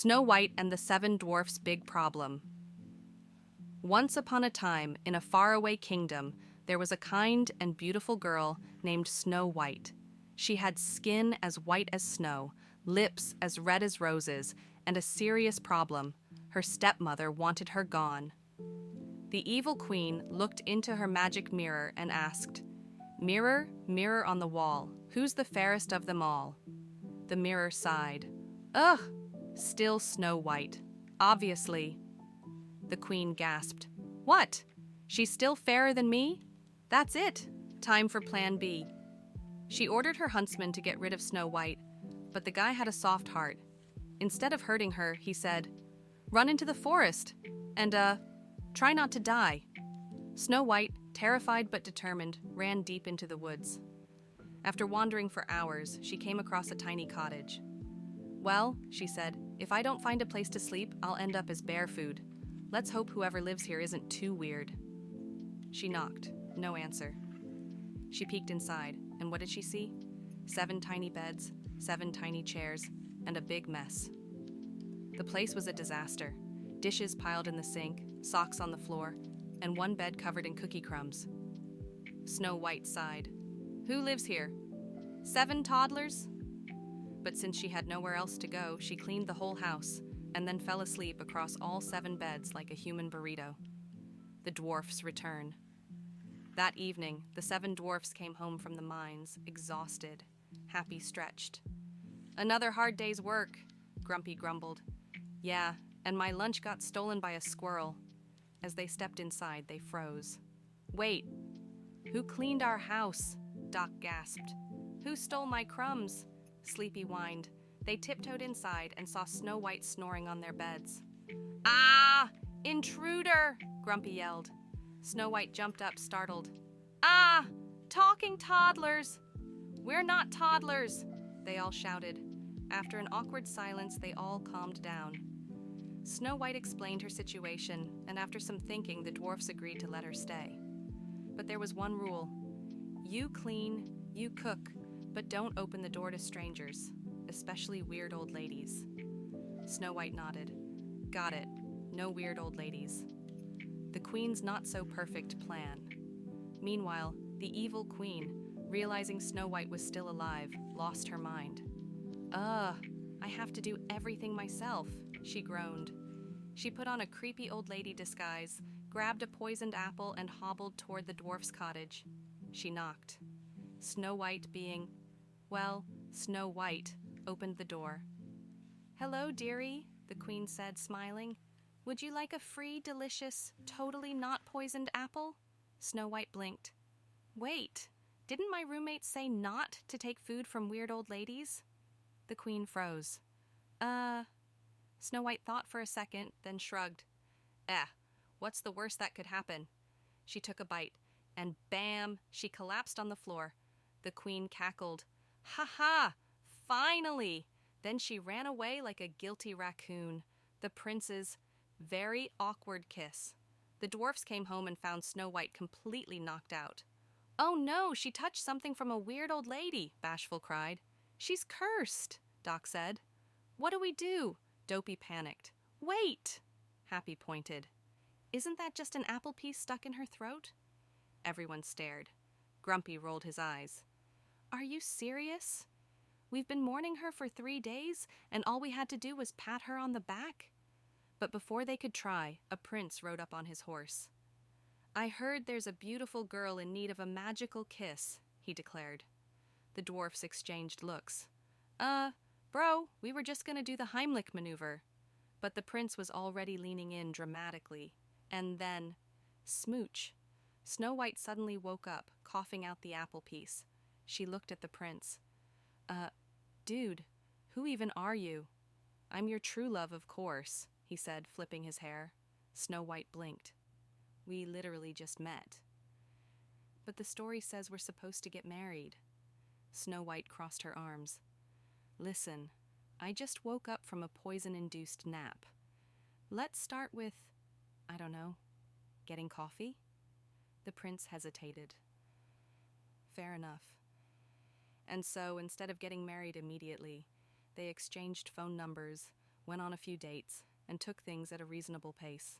Snow White and the Seven Dwarfs' Big Problem. Once upon a time, in a faraway kingdom, there was a kind and beautiful girl named Snow White. She had skin as white as snow, lips as red as roses, and a serious problem. Her stepmother wanted her gone. The evil queen looked into her magic mirror and asked, "Mirror, mirror on the wall, who's the fairest of them all?" The mirror sighed. "Ugh, still Snow White. Obviously." The queen gasped. "What? She's still fairer than me? That's it. Time for plan B." She ordered her huntsman to get rid of Snow White, but the guy had a soft heart. Instead of hurting her, he said, "Run into the forest and, try not to die." Snow White, terrified but determined, ran deep into the woods. After wandering for hours, she came across a tiny cottage. "Well," she said, "if I don't find a place to sleep, I'll end up as bear food. Let's hope whoever lives here isn't too weird." She knocked. No answer. She peeked inside, and what did she see? 7 tiny beds, 7 tiny chairs, and a big mess. The place was a disaster. Dishes piled in the sink, socks on the floor, and one bed covered in cookie crumbs. Snow White sighed. "Who lives here? 7 toddlers?" But since she had nowhere else to go, she cleaned the whole house and then fell asleep across all 7 beds like a human burrito. The dwarfs return. That evening, the 7 dwarfs came home from the mines, exhausted, Happy stretched. "Another hard day's work," Grumpy grumbled. "Yeah, and my lunch got stolen by a squirrel." As they stepped inside, they froze. "Wait, who cleaned our house?" Doc gasped. "Who stole my crumbs?" Sleepy whined. They tiptoed inside and saw Snow White snoring on their beds. "Ah! Intruder!" Grumpy yelled. Snow White jumped up, startled. "Ah! Talking toddlers!" "We're not toddlers!" they all shouted. After an awkward silence, they all calmed down. Snow White explained her situation, and after some thinking, the dwarfs agreed to let her stay. But there was one rule. You clean, you cook, but don't open the door to strangers, especially weird old ladies. Snow White nodded. "Got it. No weird old ladies." The queen's not-so-perfect plan. Meanwhile, the evil queen, realizing Snow White was still alive, lost her mind. I have to do everything myself," she groaned. She put on a creepy old lady disguise, grabbed a poisoned apple, and hobbled toward the dwarf's cottage. She knocked. Snow White, being, well, Snow White, opened the door. "Hello, dearie," the queen said, smiling. "Would you like a free, delicious, totally not poisoned apple?" Snow White blinked. "Wait, didn't my roommate say not to take food from weird old ladies?" The queen froze. Snow White thought for a second, then shrugged. What's the worst that could happen?" She took a bite, and bam, she collapsed on the floor. The queen cackled. "Ha ha! Finally!" Then she ran away like a guilty raccoon. The prince's very awkward kiss. The dwarfs came home and found Snow White completely knocked out. "Oh no, she touched something from a weird old lady," Bashful cried. "She's cursed," Doc said. "What do we do?" Dopey panicked. "Wait!" Happy pointed. "Isn't that just an apple piece stuck in her throat?" Everyone stared. Grumpy rolled his eyes. "Are you serious? We've been mourning her for 3 days, and all we had to do was pat her on the back?" But before they could try, a prince rode up on his horse. "I heard there's a beautiful girl in need of a magical kiss," he declared. The dwarfs exchanged looks. Bro, we were just gonna do the Heimlich maneuver." But the prince was already leaning in dramatically. And then, smooch. Snow White suddenly woke up, coughing out the apple piece. She looked at the prince. Dude, who even are you?" "I'm your true love, of course," he said, flipping his hair. Snow White blinked. "We literally just met." "But the story says we're supposed to get married." Snow White crossed her arms. "Listen, I just woke up from a poison-induced nap. Let's start with, I don't know, getting coffee?" The prince hesitated. "Fair enough." And so, instead of getting married immediately, they exchanged phone numbers, went on a few dates, and took things at a reasonable pace.